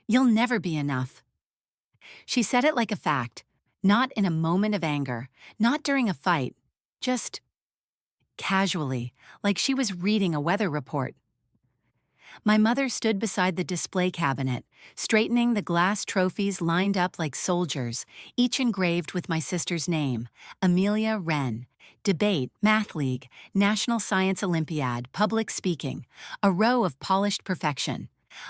You'll never be enough. She said it like a fact, not in a moment of anger, not during a fight, just casually, like she was reading a weather report. My mother stood beside the display cabinet, straightening the glass trophies lined up like soldiers, each engraved with my sister's name, Amelia Wren. Debate, Math League, National Science Olympiad, Public Speaking, a row of polished perfection.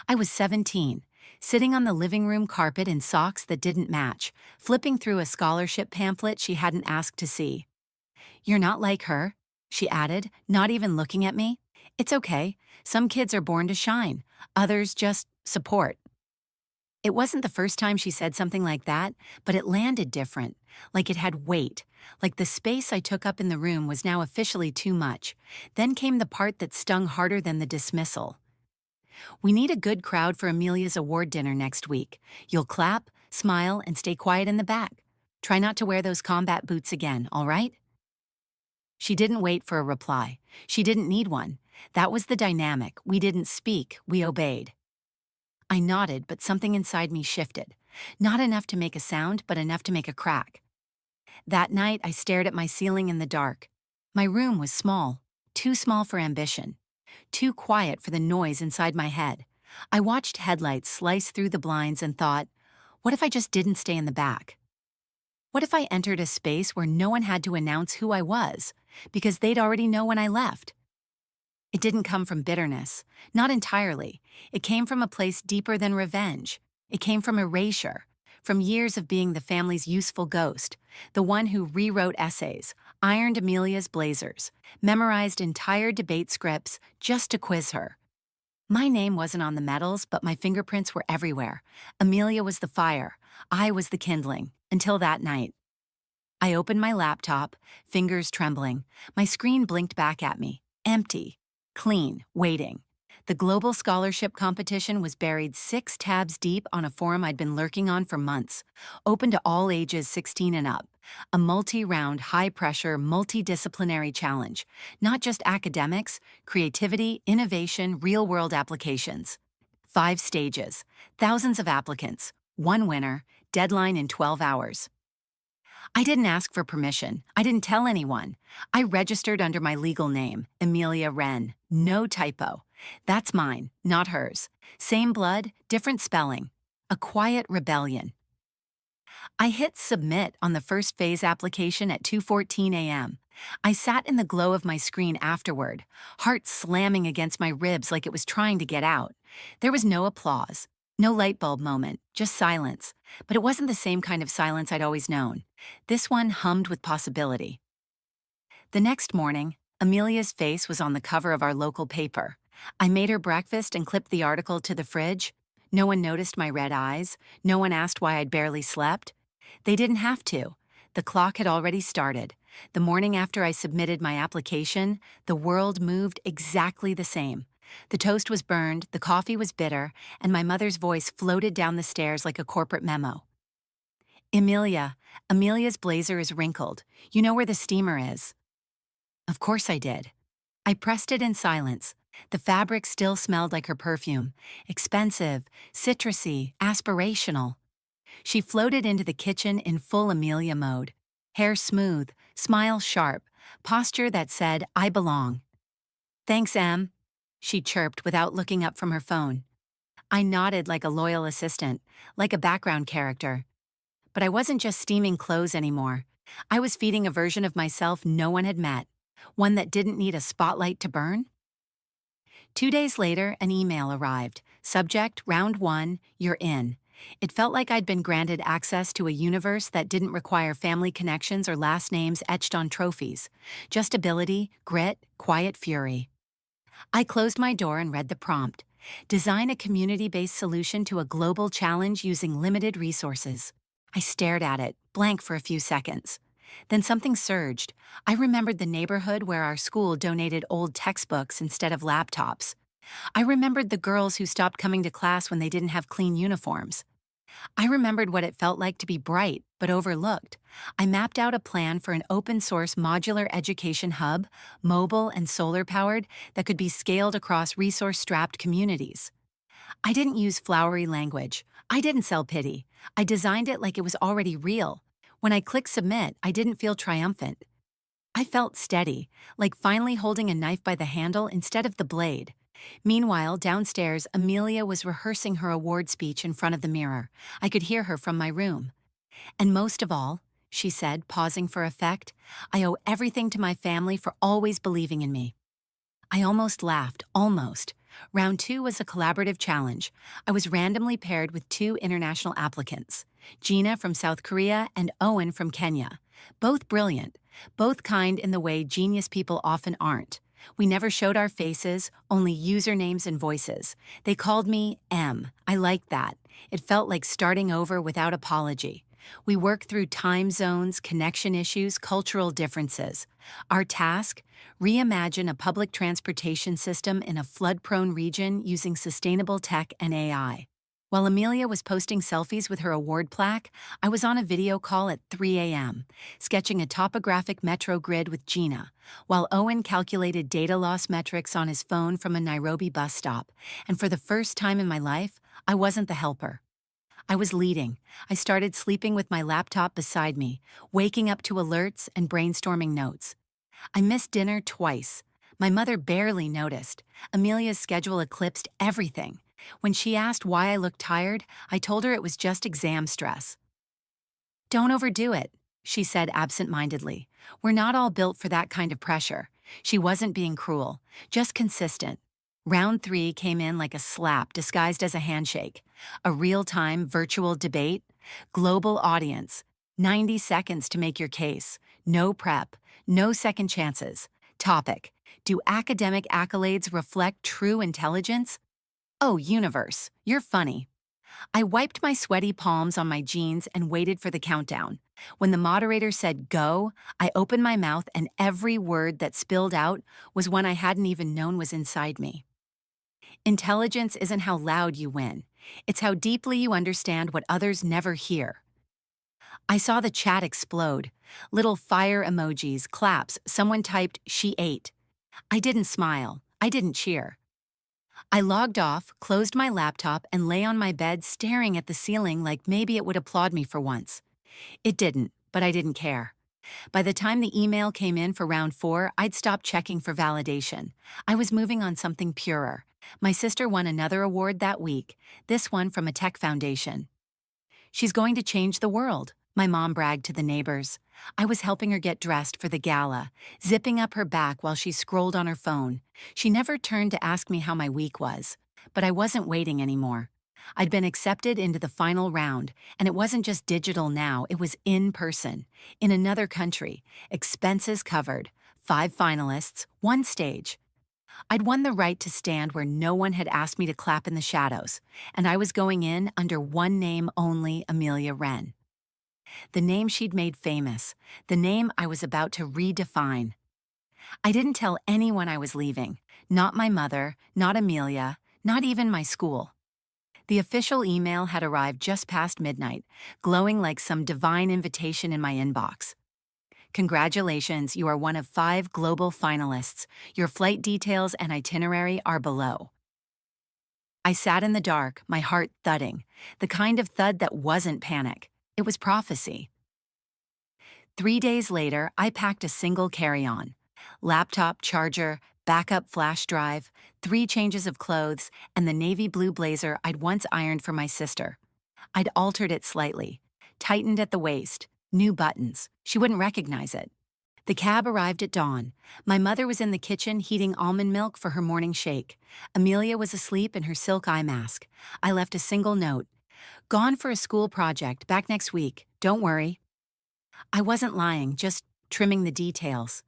I was 17, sitting on the living room carpet in socks that didn't match, flipping through a scholarship pamphlet she hadn't asked to see. "You're not like her," she added, not even looking at me. "It's okay. Some kids are born to shine. Others just support." It wasn't the first time she said something like that, but it landed different, like it had weight, like the space I took up in the room was now officially too much. Then came the part that stung harder than the dismissal. "We need a good crowd for Amelia's award dinner next week. You'll clap, smile, and stay quiet in the back. Try not to wear those combat boots again, all right?" She didn't wait for a reply. She didn't need one. That was the dynamic. We didn't speak, we obeyed. I nodded, but something inside me shifted. Not enough to make a sound, but enough to make a crack. That night, I stared at my ceiling in the dark. My room was small, too small for ambition, too quiet for the noise inside my head. I watched headlights slice through the blinds and thought, what if I just didn't stay in the back? What if I entered a space where no one had to announce who I was, because they'd already know when I left? It didn't come from bitterness, not entirely. It came from a place deeper than revenge. It came from erasure, from years of being the family's useful ghost, the one who rewrote essays, ironed Amelia's blazers, memorized entire debate scripts just to quiz her. My name wasn't on the medals, but my fingerprints were everywhere. Amelia was the fire. I was the kindling, until that night. I opened my laptop, fingers trembling. My screen blinked back at me, empty, clean, waiting. The global scholarship competition was buried 6 tabs deep on a forum I'd been lurking on for months, open to all ages 16 and up. A multi-round, high-pressure, multidisciplinary challenge. Not just academics, creativity, innovation, real-world applications. 5 stages, thousands of applicants, 1 winner, deadline in 12 hours. I didn't ask for permission. I didn't tell anyone. I registered under my legal name, Amelia Wren. No typo. That's mine, not hers. Same blood, different spelling. A quiet rebellion. I hit submit on the first phase application at 2:14 a.m. I sat in the glow of my screen afterward, heart slamming against my ribs like it was trying to get out. There was no applause, no light bulb moment, just silence. But it wasn't the same kind of silence I'd always known. This one hummed with possibility. The next morning, Amelia's face was on the cover of our local paper. I made her breakfast and clipped the article to the fridge. No one noticed my red eyes. No one asked why I'd barely slept. They didn't have to. The clock had already started. The morning after I submitted my application, the world moved exactly the same. The toast was burned, the coffee was bitter, and my mother's voice floated down the stairs like a corporate memo. Amelia's blazer is wrinkled. You know where the steamer is." Of course I did. I pressed it in silence. The fabric still smelled like her perfume. Expensive, citrusy, aspirational. She floated into the kitchen in full Amelia mode. Hair smooth, smile sharp, posture that said, "I belong." "Thanks, Em," she chirped without looking up from her phone. I nodded like a loyal assistant, like a background character. But I wasn't just steaming clothes anymore. I was feeding a version of myself no one had met, one that didn't need a spotlight to burn. 2 days later, an email arrived. Subject, round 1, you're in. It felt like I'd been granted access to a universe that didn't require family connections or last names etched on trophies. Just ability, grit, quiet fury. I closed my door and read the prompt. Design a community-based solution to a global challenge using limited resources. I stared at it, blank for a few seconds. Then something surged. I remembered the neighborhood where our school donated old textbooks instead of laptops. I remembered the girls who stopped coming to class when they didn't have clean uniforms. I remembered what it felt like to be bright, but overlooked. I mapped out a plan for an open-source modular education hub, mobile and solar-powered, that could be scaled across resource-strapped communities. I didn't use flowery language. I didn't sell pity. I designed it like it was already real. When I clicked submit, I didn't feel triumphant. I felt steady, like finally holding a knife by the handle instead of the blade. Meanwhile, downstairs, Amelia was rehearsing her award speech in front of the mirror. I could hear her from my room. And most of all, she said, pausing for effect, I owe everything to my family for always believing in me. I almost laughed, almost. Round two was a collaborative challenge. I was randomly paired with two international applicants, Gina from South Korea and Owen from Kenya. Both brilliant, both kind in the way genius people often aren't. We never showed our faces, only usernames and voices. They called me M. I liked that. It felt like starting over without apology. We worked through time zones, connection issues, cultural differences. Our task? Reimagine a public transportation system in a flood-prone region using sustainable tech and AI. While Amelia was posting selfies with her award plaque, I was on a video call at 3 a.m., sketching a topographic metro grid with Gina, while Owen calculated data loss metrics on his phone from a Nairobi bus stop. And for the first time in my life, I wasn't the helper. I was leading. I started sleeping with my laptop beside me, waking up to alerts and brainstorming notes. I missed dinner twice. My mother barely noticed. Amelia's schedule eclipsed everything. When she asked why I looked tired, I told her it was just exam stress. Don't overdo it, she said absent-mindedly. We're not all built for that kind of pressure. She wasn't being cruel, just consistent. Round three came in like a slap disguised as a handshake. A real-time virtual debate, global audience, 90 seconds to make your case, no prep, no second chances. Topic: do academic accolades reflect true intelligence? Oh, universe, you're funny. I wiped my sweaty palms on my jeans and waited for the countdown. When the moderator said go, I opened my mouth and every word that spilled out was one I hadn't even known was inside me. Intelligence isn't how loud you win. It's how deeply you understand what others never hear. I saw the chat explode. Little fire emojis, claps, someone typed, she ate. I didn't smile. I didn't cheer. I logged off, closed my laptop, and lay on my bed staring at the ceiling like maybe it would applaud me for once. It didn't, but I didn't care. By the time the email came in for round four, I'd stopped checking for validation. I was moving on something purer. My sister won another award that week, this one from a tech foundation. She's going to change the world, my mom bragged to the neighbors. I was helping her get dressed for the gala, zipping up her back while she scrolled on her phone. She never turned to ask me how my week was. But I wasn't waiting anymore. I'd been accepted into the final round, and it wasn't just digital now, it was in person, in another country, expenses covered, 5 finalists, 1 stage. I'd won the right to stand where no one had asked me to clap in the shadows, and I was going in under one name only, Amelia Wren. The name she'd made famous, the name I was about to redefine. I didn't tell anyone I was leaving, not my mother, not Amelia, not even my school. The official email had arrived just past midnight, glowing like some divine invitation in my inbox. Congratulations, you are one of 5 global finalists. Your flight details and itinerary are below. I sat in the dark, my heart thudding, the kind of thud that wasn't panic. It was prophecy. 3 days later, I packed a single carry-on. Laptop, charger, backup flash drive, 3 changes of clothes, and the navy blue blazer I'd once ironed for my sister. I'd altered it slightly, tightened at the waist, new buttons. She wouldn't recognize it. The cab arrived at dawn. My mother was in the kitchen heating almond milk for her morning shake. Amelia was asleep in her silk eye mask. I left a single note. Gone for a school project, back next week. Don't worry. I wasn't lying, just trimming the details.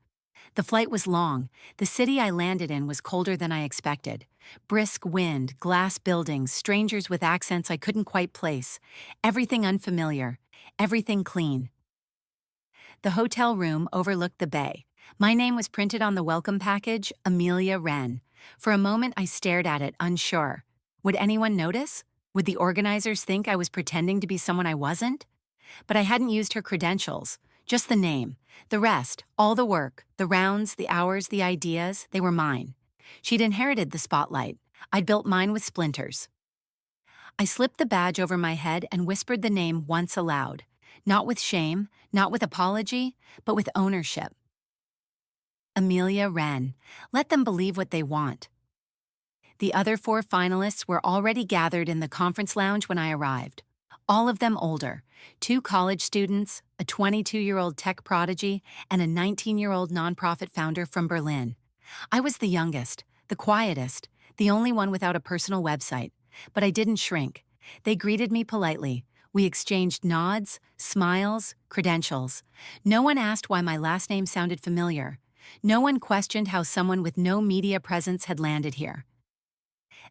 The flight was long. The city I landed in was colder than I expected. Brisk wind, glass buildings, strangers with accents I couldn't quite place. Everything unfamiliar. Everything clean. The hotel room overlooked the bay. My name was printed on the welcome package, Amelia Wren. For a moment, I stared at it, unsure. Would anyone notice? Would the organizers think I was pretending to be someone I wasn't? But I hadn't used her credentials, just the name. The rest, all the work, the rounds, the hours, the ideas, they were mine. She'd inherited the spotlight. I'd built mine with splinters. I slipped the badge over my head and whispered the name once aloud. Not with shame, not with apology, but with ownership. Amelia Wren. Let them believe what they want. The other four finalists were already gathered in the conference lounge when I arrived. All of them older, two college students, a 22-year-old tech prodigy, and a 19-year-old nonprofit founder from Berlin. I was the youngest, the quietest, the only one without a personal website, but I didn't shrink. They greeted me politely. We exchanged nods, smiles, credentials. No one asked why my last name sounded familiar. No one questioned how someone with no media presence had landed here.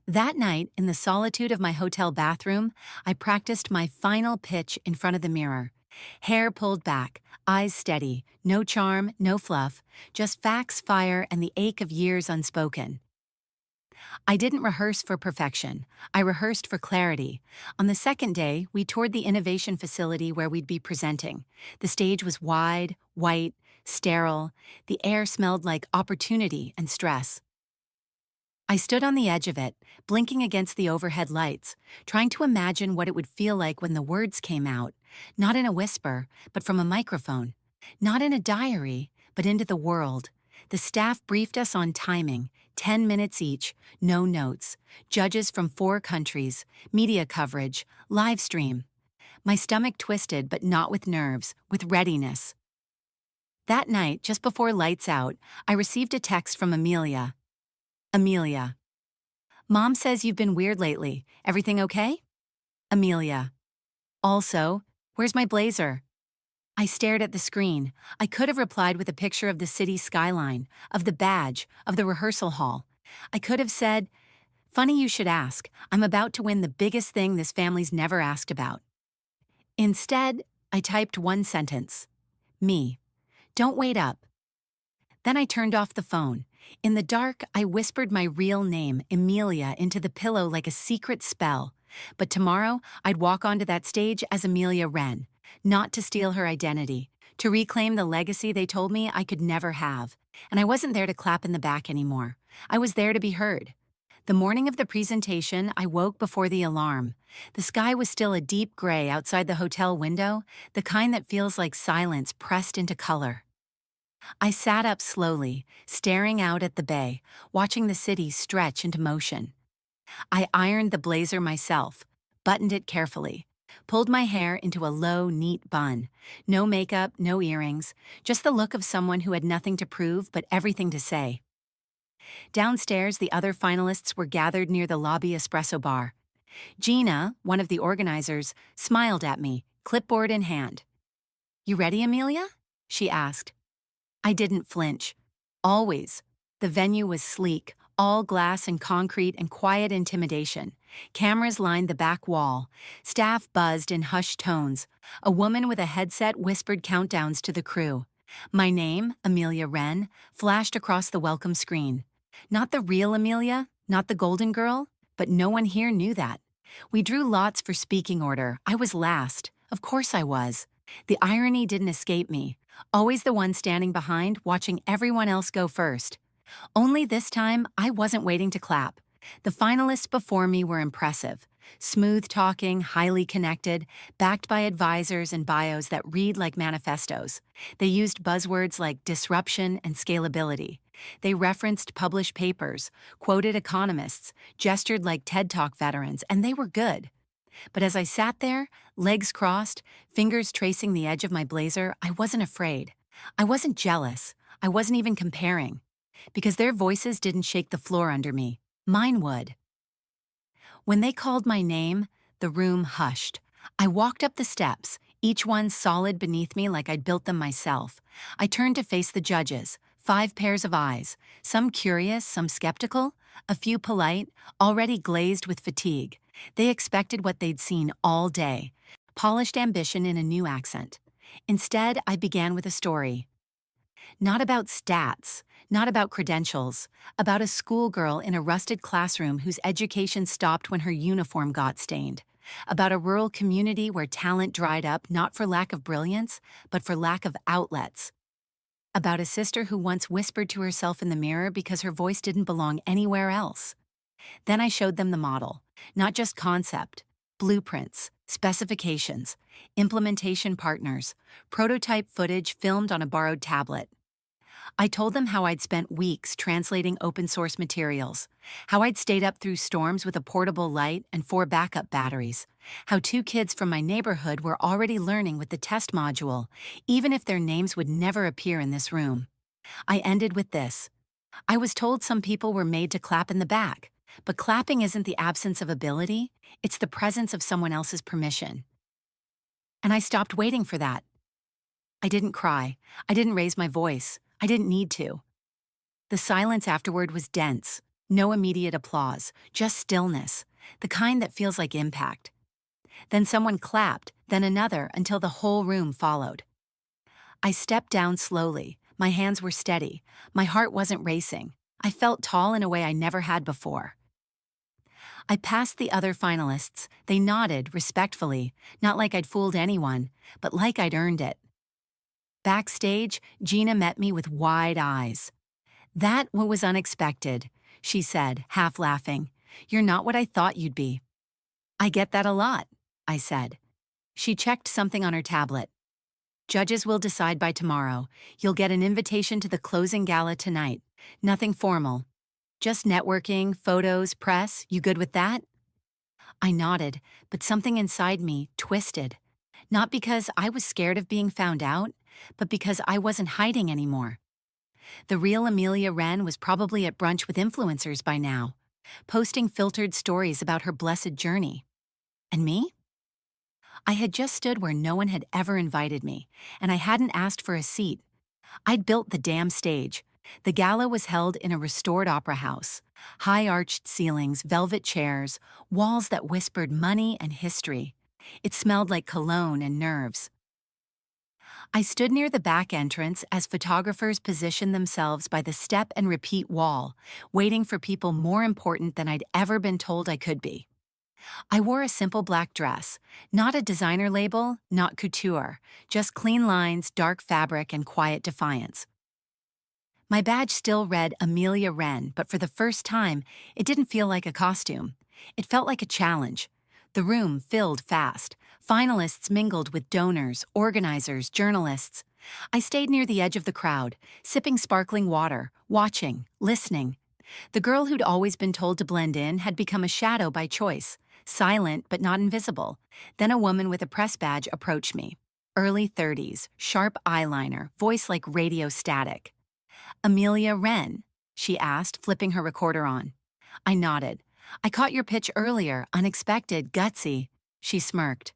That night, in the solitude of my hotel bathroom, I practiced my final pitch in front of the mirror. Hair pulled back, eyes steady, no charm, no fluff, just facts, fire, and the ache of years unspoken. I didn't rehearse for perfection. I rehearsed for clarity. On the second day, we toured the innovation facility where we'd be presenting. The stage was wide, white, sterile. The air smelled like opportunity and stress. I stood on the edge of it, blinking against the overhead lights, trying to imagine what it would feel like when the words came out, not in a whisper, but from a microphone, not in a diary, but into the world. The staff briefed us on timing, 10 minutes each, no notes, judges from 4 countries, media coverage, live stream. My stomach twisted, but not with nerves, with readiness. That night, just before lights out, I received a text from Amelia. Amelia. Mom says you've been weird lately. Everything okay? Amelia. Also, where's my blazer? I stared at the screen. I could have replied with a picture of the city skyline, of the badge, of the rehearsal hall. I could have said, funny you should ask. I'm about to win the biggest thing this family's never asked about. Instead, I typed one sentence. Me. Don't wait up. Then I turned off the phone. In the dark, I whispered my real name, Amelia, into the pillow like a secret spell. But tomorrow, I'd walk onto that stage as Amelia Wren, not to steal her identity, to reclaim the legacy they told me I could never have. And I wasn't there to clap in the back anymore. I was there to be heard. The morning of the presentation, I woke before the alarm. The sky was still a deep gray outside the hotel window, the kind that feels like silence pressed into color. I sat up slowly, staring out at the bay, watching the city stretch into motion. I ironed the blazer myself, buttoned it carefully, pulled my hair into a low, neat bun. No makeup, no earrings, just the look of someone who had nothing to prove but everything to say. Downstairs, the other finalists were gathered near the lobby espresso bar. Gina, one of the organizers, smiled at me, clipboard in hand. "You ready, Amelia?" she asked. I didn't flinch. Always. The venue was sleek, all glass and concrete and quiet intimidation. Cameras lined the back wall. Staff buzzed in hushed tones. A woman with a headset whispered countdowns to the crew. My name, Amelia Wren, flashed across the welcome screen. Not the real Amelia, not the golden girl, but no one here knew that. We drew lots for speaking order. I was last. Of course I was. The irony didn't escape me. Always the one standing behind, watching everyone else go first. Only this time, I wasn't waiting to clap. The finalists before me were impressive. Smooth-talking, highly connected, backed by advisors and bios that read like manifestos. They used buzzwords like disruption and scalability. They referenced published papers, quoted economists, gestured like TED Talk veterans, and they were good. But as I sat there, legs crossed, fingers tracing the edge of my blazer, I wasn't afraid. I wasn't jealous. I wasn't even comparing. Because their voices didn't shake the floor under me. Mine would. When they called my name, the room hushed. I walked up the steps, each one solid beneath me like I'd built them myself. I turned to face the judges, 5 pairs of eyes, some curious, some skeptical, a few polite, already glazed with fatigue. They expected what they'd seen all day, polished ambition in a new accent. Instead, I began with a story. Not about stats, not about credentials, about a schoolgirl in a rusted classroom whose education stopped when her uniform got stained. About a rural community where talent dried up not for lack of brilliance, but for lack of outlets. About a sister who once whispered to herself in the mirror because her voice didn't belong anywhere else. Then I showed them the model, not just concept, blueprints, specifications, implementation partners, prototype footage filmed on a borrowed tablet. I told them how I'd spent weeks translating open source materials, how I'd stayed up through storms with a portable light and 4 backup batteries, how 2 kids from my neighborhood were already learning with the test module, even if their names would never appear in this room. I ended with this. I was told some people were made to clap in the back, but clapping isn't the absence of ability, it's the presence of someone else's permission. And I stopped waiting for that. I didn't cry. I didn't raise my voice. I didn't need to. The silence afterward was dense. No immediate applause, just stillness, the kind that feels like impact. Then someone clapped, then another, until the whole room followed. I stepped down slowly. My hands were steady. My heart wasn't racing. I felt tall in a way I never had before. I passed the other finalists. They nodded respectfully, not like I'd fooled anyone, but like I'd earned it. Backstage, Gina met me with wide eyes. "That was unexpected," she said, half laughing. "You're not what I thought you'd be." "I get that a lot," I said. She checked something on her tablet. "Judges will decide by tomorrow. You'll get an invitation to the closing gala tonight. Nothing formal. Just networking, photos, press. You good with that?" I nodded, but something inside me twisted. Not because I was scared of being found out, but because I wasn't hiding anymore. The real Amelia Wren was probably at brunch with influencers by now, posting filtered stories about her blessed journey. And me? I had just stood where no one had ever invited me, and I hadn't asked for a seat. I'd built the damn stage. The gala was held in a restored opera house. High-arched ceilings, velvet chairs, walls that whispered money and history. It smelled like cologne and nerves. I stood near the back entrance as photographers positioned themselves by the step and repeat wall, waiting for people more important than I'd ever been told I could be. I wore a simple black dress, not a designer label, not couture, just clean lines, dark fabric, and quiet defiance. My badge still read Amelia Wren, but for the first time, it didn't feel like a costume. It felt like a challenge. The room filled fast. Finalists mingled with donors, organizers, journalists. I stayed near the edge of the crowd, sipping sparkling water, watching, listening. The girl who'd always been told to blend in had become a shadow by choice, silent but not invisible. Then a woman with a press badge approached me. Early 30s, sharp eyeliner, voice like radio static. "Amelia Wren?" she asked, flipping her recorder on. I nodded. "I caught your pitch earlier, unexpected, gutsy." She smirked.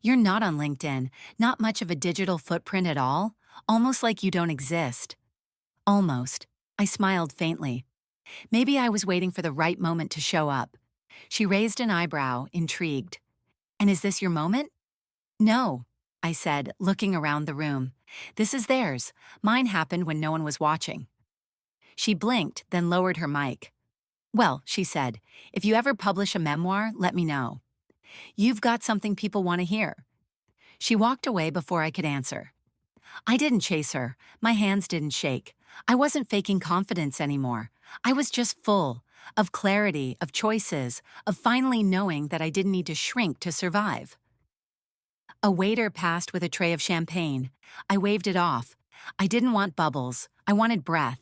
"You're not on LinkedIn, not much of a digital footprint at all, almost like you don't exist." Almost. I smiled faintly. Maybe I was waiting for the right moment to show up. She raised an eyebrow, intrigued. "And is this your moment?" "No," I said, looking around the room. "This is theirs. Mine happened when no one was watching." She blinked, then lowered her mic. "Well," she said, "if you ever publish a memoir, let me know. You've got something people want to hear." She walked away before I could answer. I didn't chase her. My hands didn't shake. I wasn't faking confidence anymore. I was just full of clarity, of choices, of finally knowing that I didn't need to shrink to survive. A waiter passed with a tray of champagne. I waved it off. I didn't want bubbles. I wanted breath.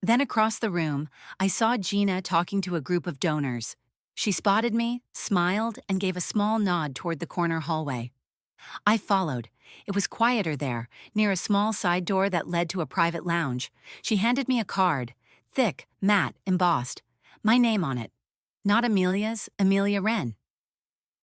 Then across the room, I saw Gina talking to a group of donors. She spotted me, smiled, and gave a small nod toward the corner hallway. I followed. It was quieter there, near a small side door that led to a private lounge. She handed me a card, thick, matte, embossed. My name on it. Not Amelia's, Amelia Wren.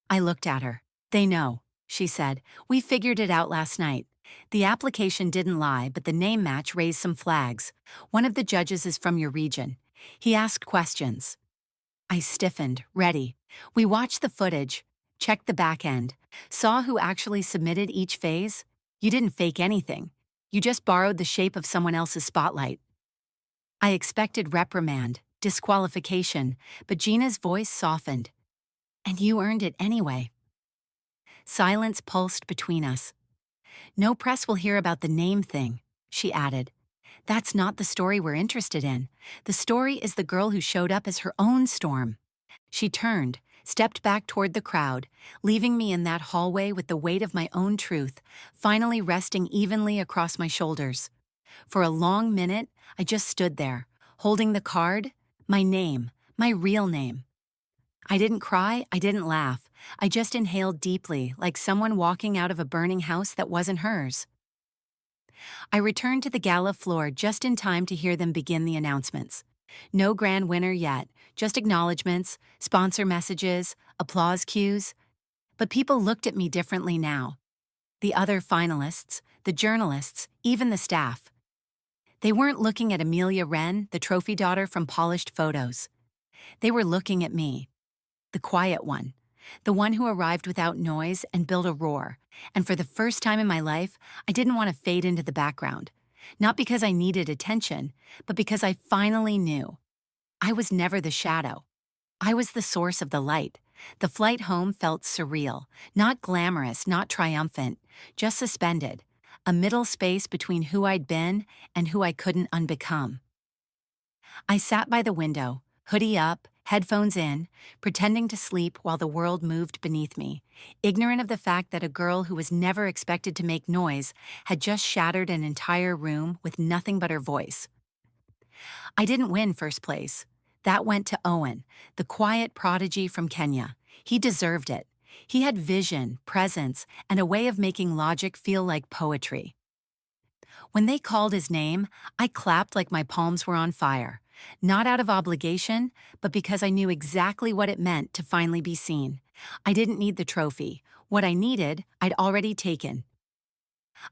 I looked at her. "They know," she said. "We figured it out last night. The application didn't lie, but the name match raised some flags. One of the judges is from your region. He asked questions." I stiffened, ready. We watched the footage, checked the back end, saw who actually submitted each phase. You didn't fake anything. You just borrowed the shape of someone else's spotlight. I expected reprimand, disqualification, but Gina's voice softened. "And you earned it anyway." Silence pulsed between us. "No press will hear about the name thing," she added. "That's not the story we're interested in. The story is the girl who showed up as her own storm." She turned, stepped back toward the crowd, leaving me in that hallway with the weight of my own truth finally resting evenly across my shoulders. For a long minute, I just stood there, holding the card, my name, my real name. I didn't cry, I didn't laugh. I just inhaled deeply, like someone walking out of a burning house that wasn't hers. I returned to the gala floor just in time to hear them begin the announcements. No grand winner yet, just acknowledgments, sponsor messages, applause cues. But people looked at me differently now. The other finalists, the journalists, even the staff. They weren't looking at Amelia Wren, the trophy daughter from polished photos. They were looking at me, the quiet one, the one who arrived without noise and built a roar. And for the first time in my life, I didn't want to fade into the background. Not because I needed attention, but because I finally knew. I was never the shadow. I was the source of the light. The flight home felt surreal, not glamorous, not triumphant, just suspended, a middle space between who I'd been and who I couldn't unbecome. I sat by the window, hoodie up, headphones in, pretending to sleep while the world moved beneath me, ignorant of the fact that a girl who was never expected to make noise had just shattered an entire room with nothing but her voice. I didn't win first place. That went to Owen, the quiet prodigy from Kenya. He deserved it. He had vision, presence, and a way of making logic feel like poetry. When they called his name, I clapped like my palms were on fire. Not out of obligation, but because I knew exactly what it meant to finally be seen. I didn't need the trophy. What I needed, I'd already taken.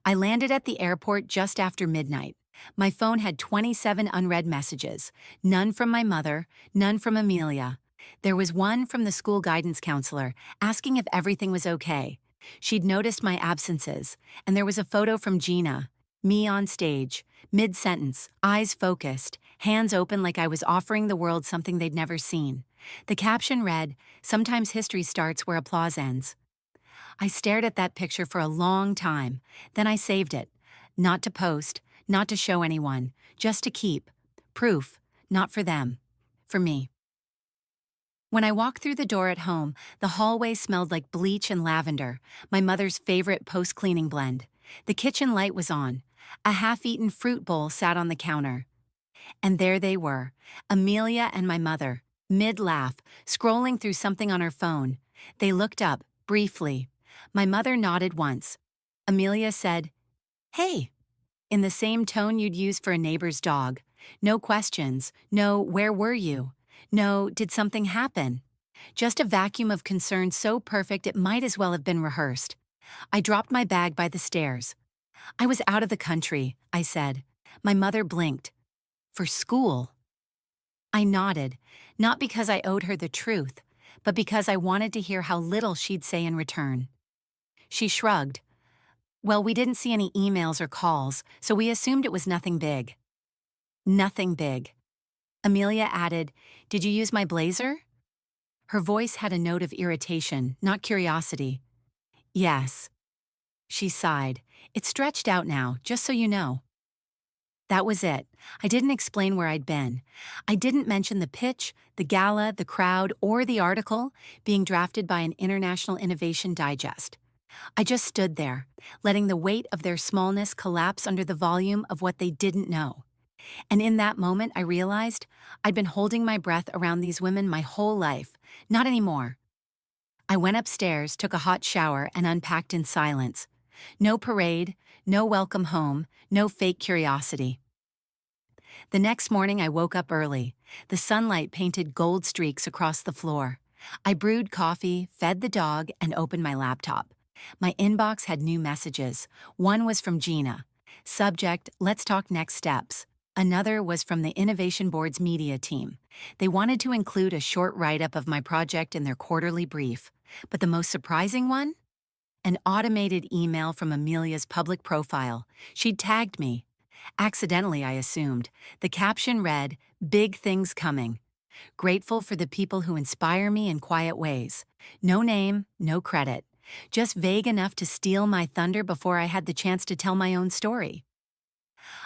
I landed at the airport just after midnight. My phone had 27 unread messages. None from my mother, none from Amelia. There was one from the school guidance counselor, asking if everything was okay. She'd noticed my absences, and there was a photo from Gina, me on stage, mid-sentence, eyes focused, hands open like I was offering the world something they'd never seen. The caption read, "Sometimes history starts where applause ends." I stared at that picture for a long time, then I saved it. Not to post, not to show anyone, just to keep. Proof, not for them, for me. When I walked through the door at home, the hallway smelled like bleach and lavender, my mother's favorite post-cleaning blend. The kitchen light was on. A half-eaten fruit bowl sat on the counter. And there they were, Amelia and my mother, mid-laugh, scrolling through something on her phone. They looked up, briefly. My mother nodded once. Amelia said, "Hey," in the same tone you'd use for a neighbor's dog. No questions, no "where were you?" No "did something happen?" Just a vacuum of concern so perfect it might as well have been rehearsed. I dropped my bag by the stairs. "I was out of the country," I said. My mother blinked. "For school?" I nodded, not because I owed her the truth, but because I wanted to hear how little she'd say in return. She shrugged. "Well, we didn't see any emails or calls, so we assumed it was nothing big." Nothing big. Amelia added, "Did you use my blazer?" Her voice had a note of irritation, not curiosity. "Yes." She sighed. "It's stretched out now, just so you know." That was it. I didn't explain where I'd been. I didn't mention the pitch, the gala, the crowd, or the article being drafted by an international innovation digest. I just stood there, letting the weight of their smallness collapse under the volume of what they didn't know. And in that moment, I realized I'd been holding my breath around these women my whole life. Not anymore. I went upstairs, took a hot shower, and unpacked in silence. No parade, no welcome home, no fake curiosity. The next morning, I woke up early. The sunlight painted gold streaks across the floor. I brewed coffee, fed the dog, and opened my laptop. My inbox had new messages. One was from Gina. Subject, "Let's talk next steps." Another was from the Innovation Board's media team. They wanted to include a short write-up of my project in their quarterly brief. But the most surprising one? An automated email from Amelia's public profile. She'd tagged me. Accidentally, I assumed. The caption read, "Big things coming. Grateful for the people who inspire me in quiet ways." No name, no credit. Just vague enough to steal my thunder before I had the chance to tell my own story.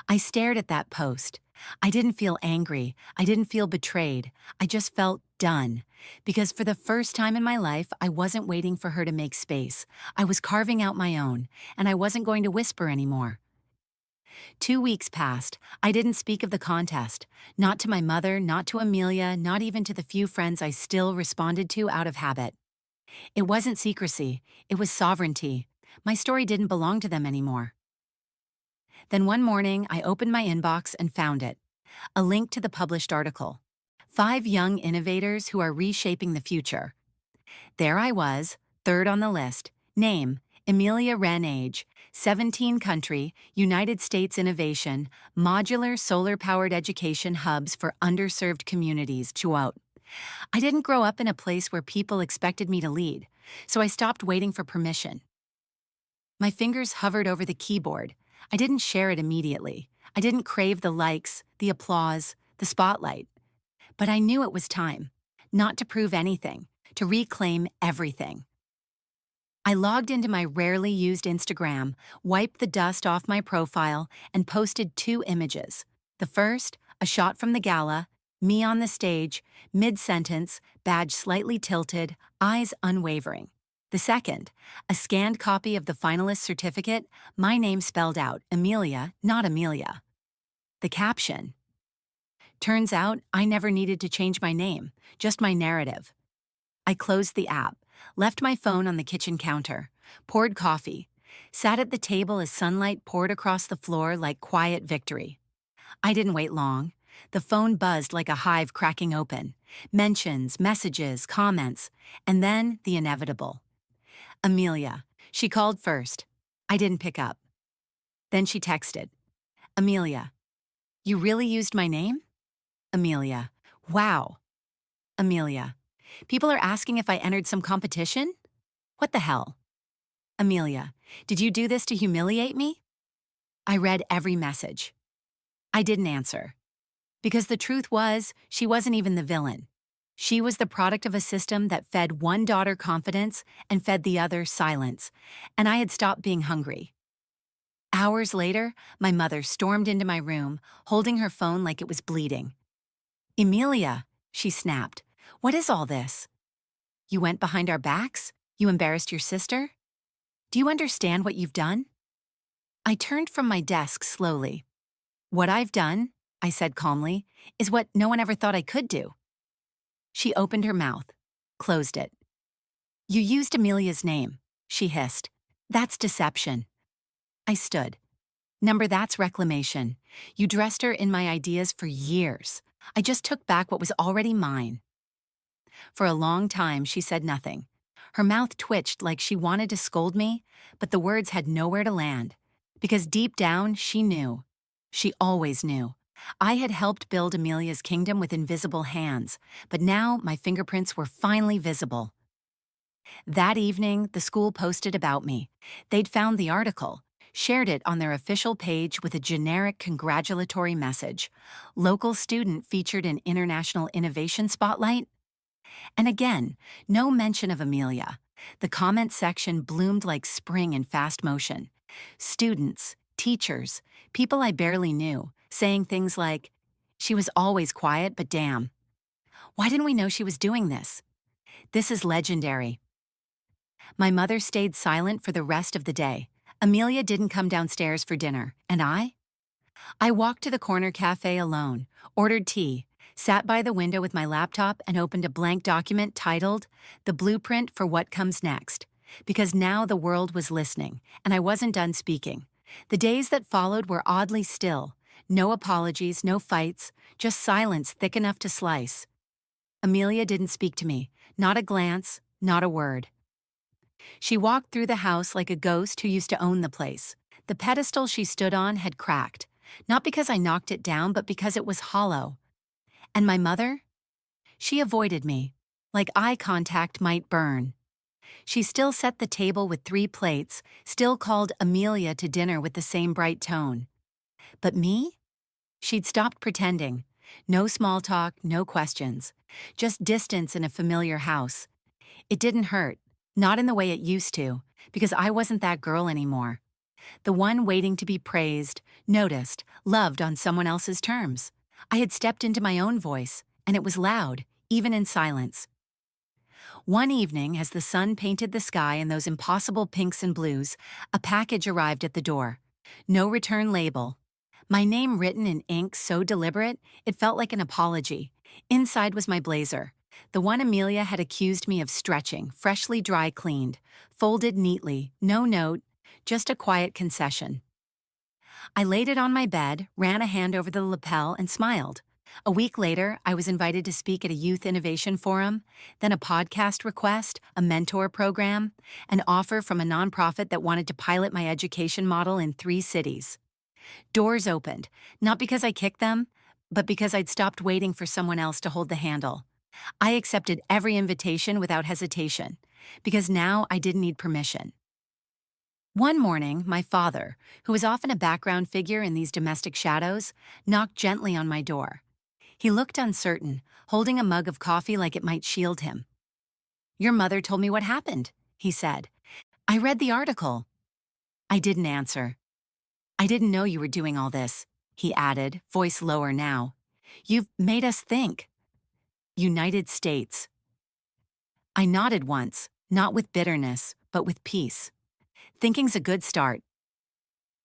I stared at that post, I didn't feel angry. I didn't feel betrayed. I just felt done. Because for the first time in my life, I wasn't waiting for her to make space. I was carving out my own, and I wasn't going to whisper anymore. 2 weeks passed. I didn't speak of the contest. Not to my mother, not to Amelia, not even to the few friends I still responded to out of habit. It wasn't secrecy. It was sovereignty. My story didn't belong to them anymore. Then one morning, I opened my inbox and found it. A link to the published article. 5 young innovators who are reshaping the future. There I was, third on the list. Name, Amelia Wren. Age, 17. Country, United States. Innovation, modular solar-powered education hubs for underserved communities. Quote. I didn't grow up in a place where people expected me to lead, so I stopped waiting for permission. My fingers hovered over the keyboard. I didn't share it immediately. I didn't crave the likes, the applause, the spotlight. But I knew it was time. Not to prove anything, to reclaim everything. I logged into my rarely used Instagram, wiped the dust off my profile, and posted 2 images. The first, a shot from the gala, me on the stage, mid-sentence, badge slightly tilted, eyes unwavering. The second, a scanned copy of the finalist certificate, my name spelled out, Amelia, not Amelia. The caption. Turns out I never needed to change my name, just my narrative. I closed the app, left my phone on the kitchen counter, poured coffee, sat at the table as sunlight poured across the floor like quiet victory. I didn't wait long. The phone buzzed like a hive cracking open. Mentions, messages, comments, and then the inevitable. Amelia. She called first. I didn't pick up. Then she texted. Amelia. You really used my name? Amelia. Wow. Amelia. People are asking if I entered some competition? What the hell? Amelia. Did you do this to humiliate me? I read every message. I didn't answer. Because the truth was, she wasn't even the villain. She was the product of a system that fed one daughter confidence and fed the other silence, and I had stopped being hungry. Hours later, my mother stormed into my room, holding her phone like it was bleeding. Amelia, she snapped, what is all this? You went behind our backs? You embarrassed your sister? Do you understand what you've done? I turned from my desk slowly. What I've done, I said calmly, is what no one ever thought I could do. She opened her mouth, closed it. You used Amelia's name, she hissed. That's deception. I stood. That's reclamation. You dressed her in my ideas for years. I just took back what was already mine. For a long time, she said nothing. Her mouth twitched like she wanted to scold me, but the words had nowhere to land. Because deep down, she knew. She always knew. I had helped build Amelia's kingdom with invisible hands, but now my fingerprints were finally visible. That evening, the school posted about me. They'd found the article, shared it on their official page with a generic congratulatory message. Local student featured in International Innovation Spotlight. And again, no mention of Amelia. The comment section bloomed like spring in fast motion. Students, teachers, people I barely knew, saying things like, she was always quiet, but damn. Why didn't we know she was doing this? This is legendary. My mother stayed silent for the rest of the day. Amelia didn't come downstairs for dinner, and I walked to the corner cafe alone, ordered tea, sat by the window with my laptop and opened a blank document titled, The Blueprint for What Comes Next, because now the world was listening, and I wasn't done speaking. The days that followed were oddly still. No apologies, no fights, just silence thick enough to slice. Amelia didn't speak to me, not a glance, not a word. She walked through the house like a ghost who used to own the place. The pedestal she stood on had cracked, not because I knocked it down, but because it was hollow. And my mother? She avoided me, like eye contact might burn. She still set the table with 3 plates, still called Amelia to dinner with the same bright tone. But me? She'd stopped pretending. No small talk, no questions. Just distance in a familiar house. It didn't hurt, not in the way it used to, because I wasn't that girl anymore. The one waiting to be praised, noticed, loved on someone else's terms. I had stepped into my own voice, and it was loud, even in silence. One evening, as the sun painted the sky in those impossible pinks and blues, a package arrived at the door. No return label. My name written in ink so deliberate, it felt like an apology. Inside was my blazer, the one Amelia had accused me of stretching, freshly dry cleaned, folded neatly, no note, just a quiet concession. I laid it on my bed, ran a hand over the lapel, and smiled. A week later, I was invited to speak at a youth innovation forum, then a podcast request, a mentor program, an offer from a nonprofit that wanted to pilot my education model in 3 cities. Doors opened, not because I kicked them, but because I'd stopped waiting for someone else to hold the handle. I accepted every invitation without hesitation, because now I didn't need permission. One morning, my father, who was often a background figure in these domestic shadows, knocked gently on my door. He looked uncertain, holding a mug of coffee like it might shield him. "Your mother told me what happened," he said. "I read the article." I didn't answer. "I didn't know you were doing all this," he added, voice lower now. "You've made us think." United States. I nodded once, not with bitterness, but with peace. Thinking's a good start.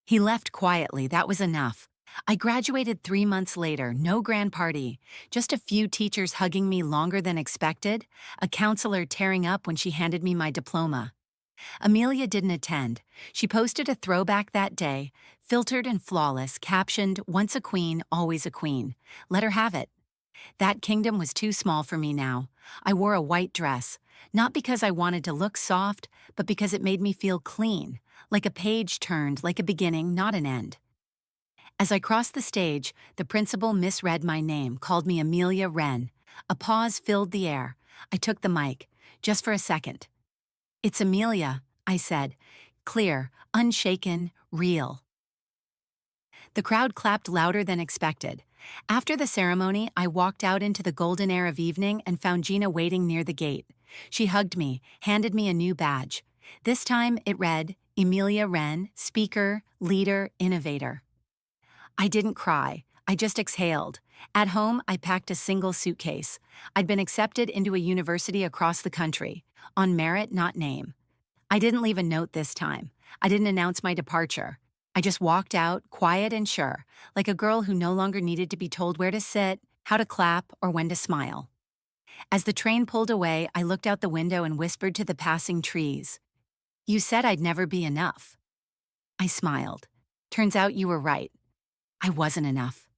He left quietly, that was enough. I graduated 3 months later, no grand party, just a few teachers hugging me longer than expected, a counselor tearing up when she handed me my diploma. Amelia didn't attend. She posted a throwback that day, filtered and flawless, captioned, "Once a queen, always a queen." Let her have it. That kingdom was too small for me now. I wore a white dress, not because I wanted to look soft, but because it made me feel clean, like a page turned, like a beginning, not an end. As I crossed the stage, the principal misread my name, called me Amelia Wren. A pause filled the air. I took the mic, just for a second. "It's Amelia," I said, clear, unshaken, real. The crowd clapped louder than expected. After the ceremony, I walked out into the golden air of evening and found Gina waiting near the gate. She hugged me, handed me a new badge. This time it read, "Amelia Wren, speaker, leader, innovator." I didn't cry. I just exhaled. At home, I packed a single suitcase. I'd been accepted into a university across the country. On merit, not name. I didn't leave a note this time. I didn't announce my departure. I just walked out, quiet and sure, like a girl who no longer needed to be told where to sit, how to clap, or when to smile. As the train pulled away, I looked out the window and whispered to the passing trees, "You said I'd never be enough." I smiled. "Turns out you were right. I wasn't enough.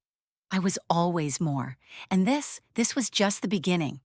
I was always more. And this was just the beginning.